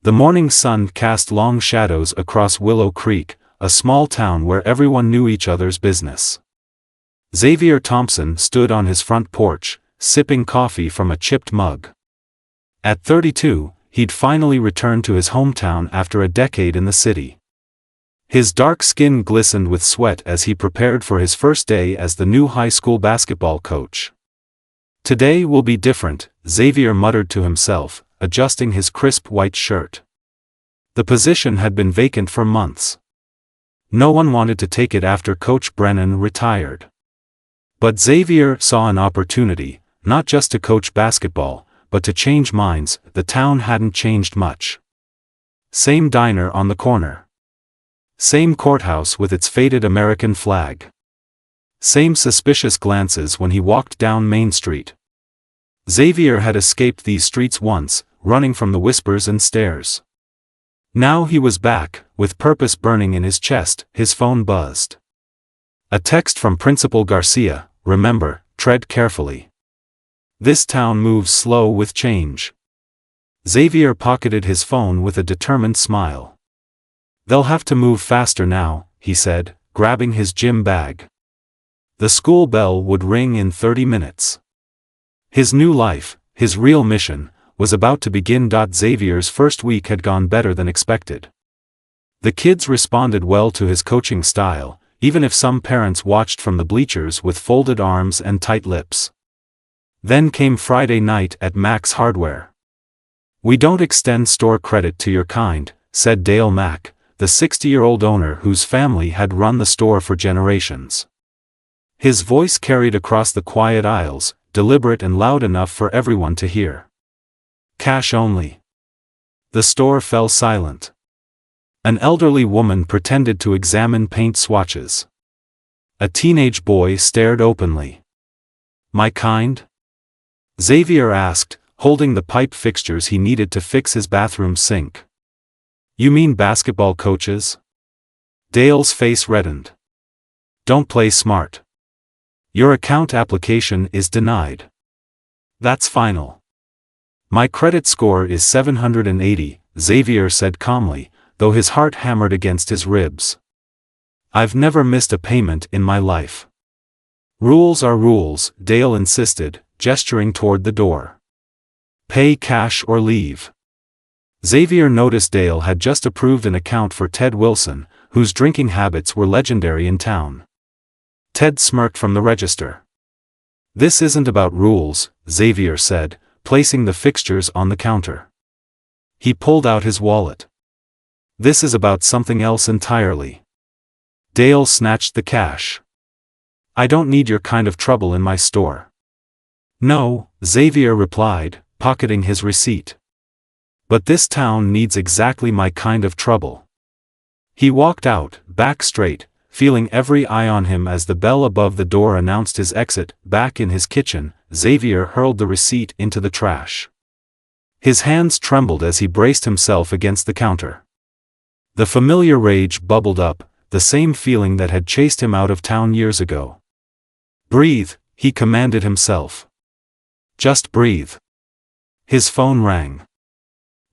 The morning sun cast long shadows across Willow Creek, a small town where everyone knew each other's business. Zavier Thompson stood on his front porch, sipping coffee from a chipped mug. At 32, he'd finally returned to his hometown after a decade in the city. His dark skin glistened with sweat as he prepared for his first day as the new high school basketball coach. "Today will be different," Zavier muttered to himself, adjusting his crisp white shirt. The position had been vacant for months. No one wanted to take it after Coach Brennan retired. But Zavier saw an opportunity, not just to coach basketball, but to change minds. The town hadn't changed much. Same diner on the corner. Same courthouse with its faded American flag. Same suspicious glances when he walked down Main Street. Zavier had escaped these streets once, running from the whispers and stares. Now he was back, with purpose burning in his chest. His phone buzzed. A text from Principal Garcia: "Remember, tread carefully. This town moves slow with change." Zavier pocketed his phone with a determined smile. "They'll have to move faster now," he said, grabbing his gym bag. The school bell would ring in 30 minutes. His new life, his real mission, was about to begin. Zavier's first week had gone better than expected. The kids responded well to his coaching style, even if some parents watched from the bleachers with folded arms and tight lips. Then came Friday night at Mack's Hardware. "We don't extend store credit to your kind," said Dale Mack, the 60-year-old owner whose family had run the store for generations. His voice carried across the quiet aisles, deliberate and loud enough for everyone to hear. "Cash only." The store fell silent. An elderly woman pretended to examine paint swatches. A teenage boy stared openly. "My kind?" Zavier asked, holding the pipe fixtures he needed to fix his bathroom sink. "You mean basketball coaches?" Dale's face reddened. "Don't play smart. Your account application is denied." "That's final." "My credit score is 780, Zavier said calmly, though his heart hammered against his ribs. "I've never missed a payment in my life." "Rules are rules," Dale insisted, gesturing toward the door. "Pay cash or leave." Zavier noticed Dale had just approved an account for Ted Wilson, whose drinking habits were legendary in town. Ted smirked from the register. "This isn't about rules," Zavier said, placing the fixtures on the counter. He pulled out his wallet. "This is about something else entirely." Dale snatched the cash. "I don't need your kind of trouble in my store." "No," Zavier replied, pocketing his receipt. "But this town needs exactly my kind of trouble." He walked out, back straight, feeling every eye on him as the bell above the door announced his exit. Back in his kitchen, Zavier hurled the receipt into the trash. His hands trembled as he braced himself against the counter. The familiar rage bubbled up, the same feeling that had chased him out of town years ago. "Breathe," he commanded himself. "Just breathe." His phone rang.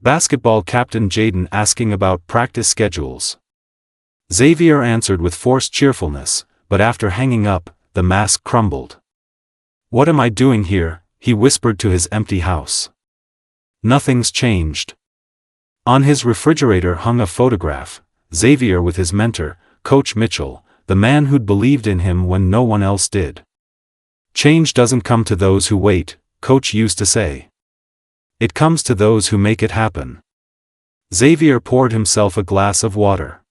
Basketball captain Jaden asking about practice schedules. Zavier answered with forced cheerfulness, but after hanging up, the mask crumbled. "What am I doing here?" he whispered to his empty house. "Nothing's changed." On his refrigerator hung a photograph, Zavier with his mentor, Coach Mitchell, the man who'd believed in him when no one else did. "Change doesn't come to those who wait," Coach used to say. "It comes to those who make it happen." Zavier poured himself a glass of water.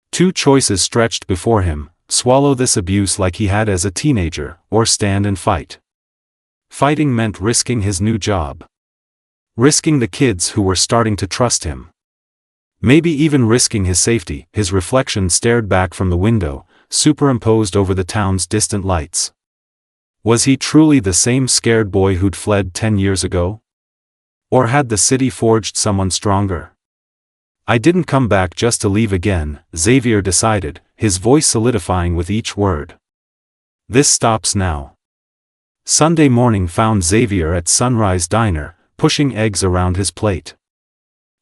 Two choices stretched before him: swallow this abuse like he had as a teenager, or stand and fight. Fighting meant risking his new job. Risking the kids who were starting to trust him. Maybe even risking his safety. His reflection stared back from the window, superimposed over the town's distant lights. Was he truly the same scared boy who'd fled 10 years ago? Or had the city forged someone stronger? "I didn't come back just to leave again," Zavier decided, his voice solidifying with each word. "This stops now." Sunday morning found Zavier at Sunrise Diner, pushing eggs around his plate.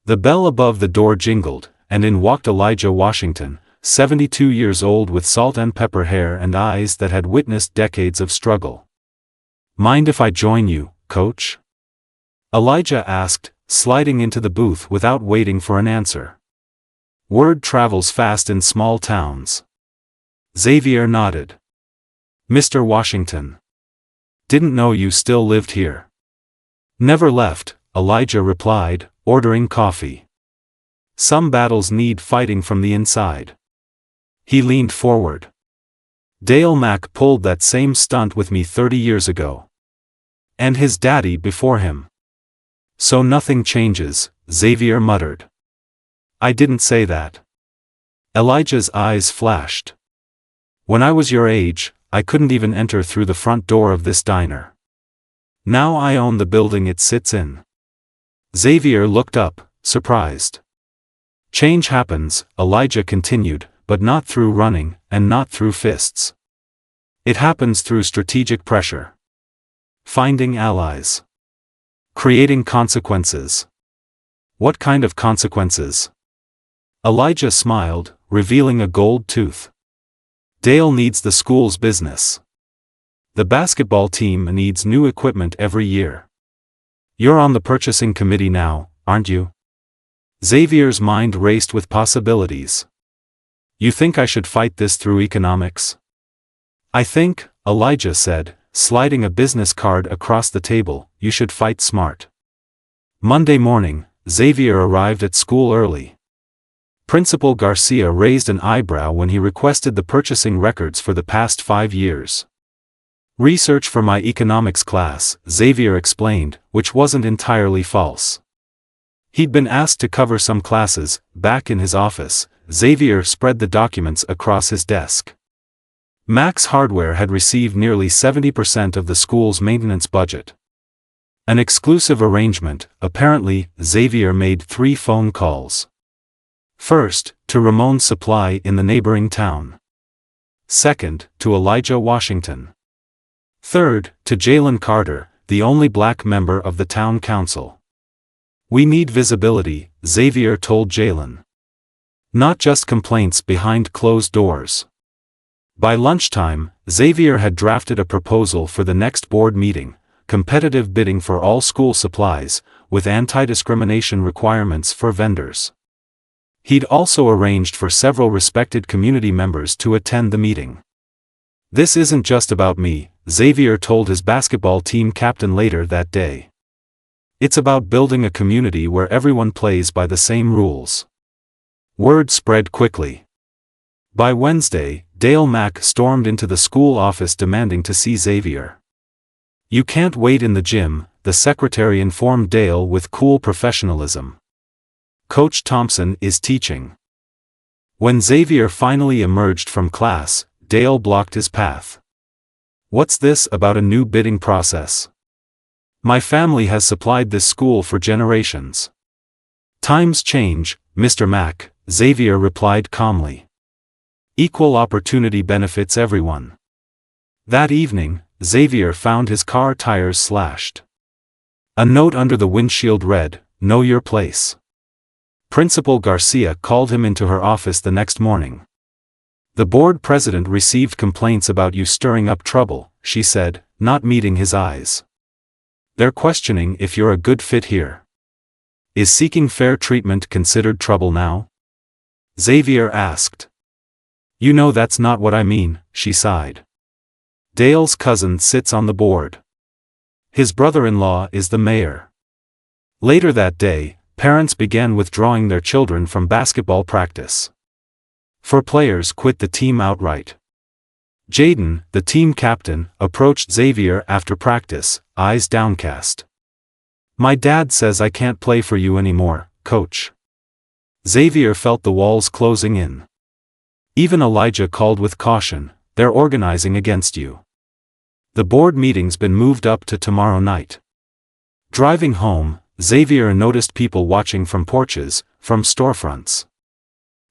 The bell above the door jingled, and in walked Elijah Washington, 72 years old with salt and pepper hair and eyes that had witnessed decades of struggle. "Mind if I join you, Coach?" Elijah asked, sliding into the booth without waiting for an answer. Word travels fast in small towns. Zavier nodded. "Mr. Washington. Didn't know you still lived here." "Never left," Elijah replied, ordering coffee. "Some battles need fighting from the inside." He leaned forward. "Dale Mack pulled that same stunt with me 30 years ago. And his daddy before him. So nothing changes," Zavier muttered. "I didn't say that." Elijah's eyes flashed. "When I was your age, I couldn't even enter through the front door of this diner. Now I own the building it sits in." Zavier looked up, surprised. "Change happens," Elijah continued, "but not through running, and not through fists. It happens through strategic pressure. Finding allies. Creating consequences." "What kind of consequences?" Elijah smiled, revealing a gold tooth. "Dale needs the school's business. The basketball team needs new equipment every year. You're on the purchasing committee now, aren't you?" Zavier's mind raced with possibilities. "You think I should fight this through economics?" "I think," Elijah said, sliding a business card across the table, "you should fight smart." Monday morning, Zavier arrived at school early. Principal Garcia raised an eyebrow when he requested the purchasing records for the past 5 years. "Research for my economics class," Zavier explained, which wasn't entirely false. He'd been asked to cover some classes. Back in his office, Zavier spread the documents across his desk. Mack's Hardware had received nearly 70% of the school's maintenance budget. An exclusive arrangement. Apparently, Zavier made 3 phone calls. First, to Ramon's Supply in the neighboring town. Second, to Elijah Washington. Third, to Jalen Carter, the only black member of the town council. "We need visibility," Zavier told Jalen. "Not just complaints behind closed doors." By lunchtime, Zavier had drafted a proposal for the next board meeting: competitive bidding for all school supplies, with anti-discrimination requirements for vendors. He'd also arranged for several respected community members to attend the meeting. "This isn't just about me," Zavier told his basketball team captain later that day. "It's about building a community where everyone plays by the same rules." Word spread quickly. By Wednesday, Dale Mack stormed into the school office demanding to see Zavier. "You can't wait in the gym," the secretary informed Dale with cool professionalism. "Coach Thompson is teaching." When Zavier finally emerged from class, Dale blocked his path. "What's this about a new bidding process? My family has supplied this school for generations." "Times change, Mr. Mack," Zavier replied calmly. "Equal opportunity benefits everyone." That evening, Zavier found his car tires slashed. A note under the windshield read, "Know your place." Principal Garcia called him into her office the next morning. "The board president received complaints about you stirring up trouble," she said, not meeting his eyes. "They're questioning if you're a good fit here. Is seeking fair treatment considered trouble now?" Zavier asked. "You know that's not what I mean," she sighed. "Dale's cousin sits on the board. His brother-in-law is the mayor." Later that day, parents began withdrawing their children from basketball practice. 4 players quit the team outright. Jaden, the team captain, approached Zavier after practice, eyes downcast. "My dad says I can't play for you anymore, coach." Zavier felt the walls closing in. Even Elijah called with caution, "They're organizing against you. The board meeting's been moved up to tomorrow night." Driving home, Zavier noticed people watching from porches, from storefronts.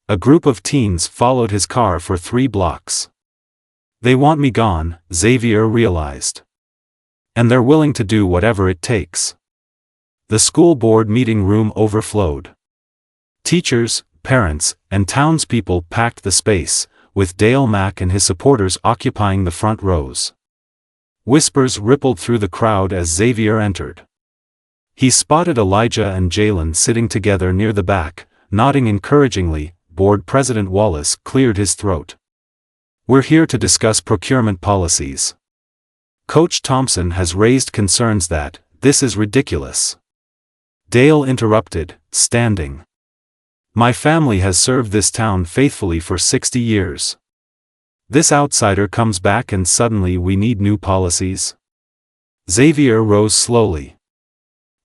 A group of teens followed his car for 3 blocks. "They want me gone," Zavier realized. "And they're willing to do whatever it takes." The school board meeting room overflowed. Teachers, parents, and townspeople packed the space, with Dale Mack and his supporters occupying the front rows. Whispers rippled through the crowd as Zavier entered. He spotted Elijah and Jalen sitting together near the back, nodding encouragingly. Board President Wallace cleared his throat. "We're here to discuss procurement policies. Coach Thompson has raised concerns that this is ridiculous." Dale interrupted, standing. "My family has served this town faithfully for 60 years. This outsider comes back and suddenly we need new policies?" Zavier rose slowly.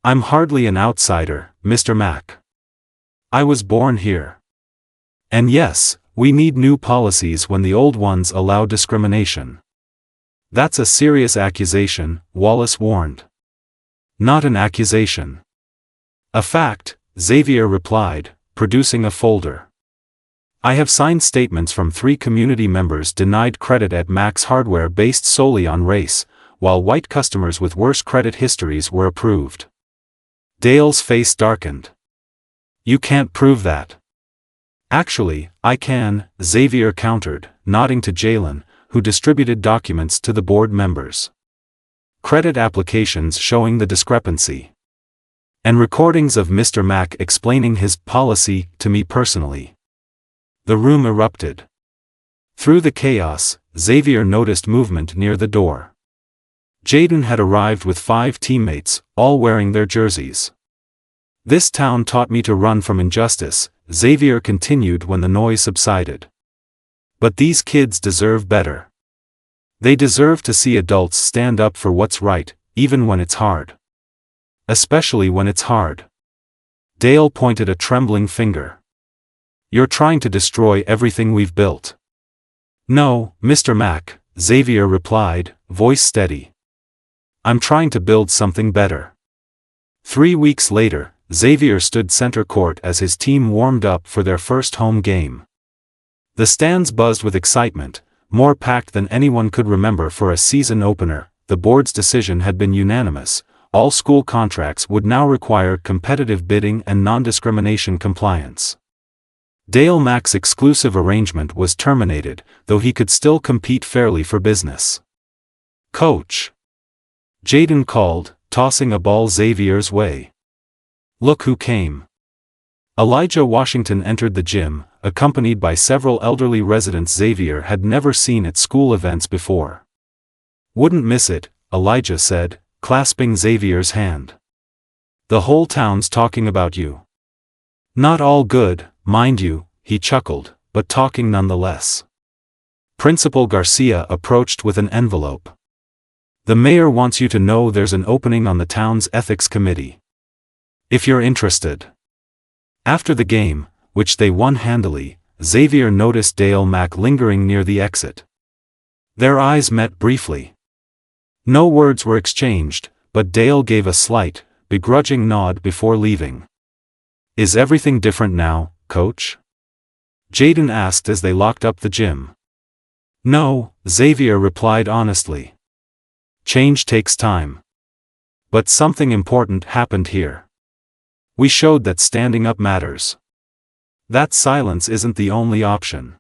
"I'm hardly an outsider, Mr. Mack. I was born here. And yes, we need new policies when the old ones allow discrimination." "That's a serious accusation," Wallace warned. "Not an accusation. A fact," Zavier replied, producing a folder. "I have signed statements from 3 community members denied credit at Mack's Hardware based solely on race, while white customers with worse credit histories were approved." Dale's face darkened. "You can't prove that." "Actually, I can," Zavier countered, nodding to Jalen, who distributed documents to the board members. "Credit applications showing the discrepancy. And recordings of Mr. Mack explaining his policy to me personally." The room erupted. Through the chaos, Zavier noticed movement near the door. Jaden had arrived with 5 teammates, all wearing their jerseys. "This town taught me to run from injustice," Zavier continued when the noise subsided. "But these kids deserve better. They deserve to see adults stand up for what's right, even when it's hard. Especially when it's hard." Dale pointed a trembling finger. "You're trying to destroy everything we've built." "No, Mr. Mack," Zavier replied, voice steady. "I'm trying to build something better." 3 weeks later, Zavier stood center court as his team warmed up for their first home game. The stands buzzed with excitement, more packed than anyone could remember for a season opener. The board's decision had been unanimous. All school contracts would now require competitive bidding and non-discrimination compliance. Dale Mack's exclusive arrangement was terminated, though he could still compete fairly for business. "Coach!" Jaden called, tossing a ball Zavier's way. "Look who came." Elijah Washington entered the gym, accompanied by several elderly residents Zavier had never seen at school events before. "Wouldn't miss it," Elijah said, clasping Zavier's hand. "The whole town's talking about you." "Not all good, mind you," he chuckled, "but talking nonetheless." Principal Garcia approached with an envelope. "The mayor wants you to know there's an opening on the town's ethics committee. If you're interested." After the game, which they won handily, Zavier noticed Dale Mack lingering near the exit. Their eyes met briefly. No words were exchanged, but Dale gave a slight, begrudging nod before leaving. "Is everything different now, Coach?" Jaden asked as they locked up the gym. "No," Zavier replied honestly. "Change takes time. But something important happened here. We showed that standing up matters. That silence isn't the only option."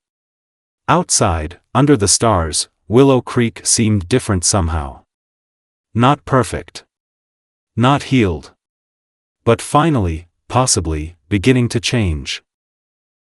Outside, under the stars, Willow Creek seemed different somehow. Not perfect. Not healed. But finally, possibly, beginning to change.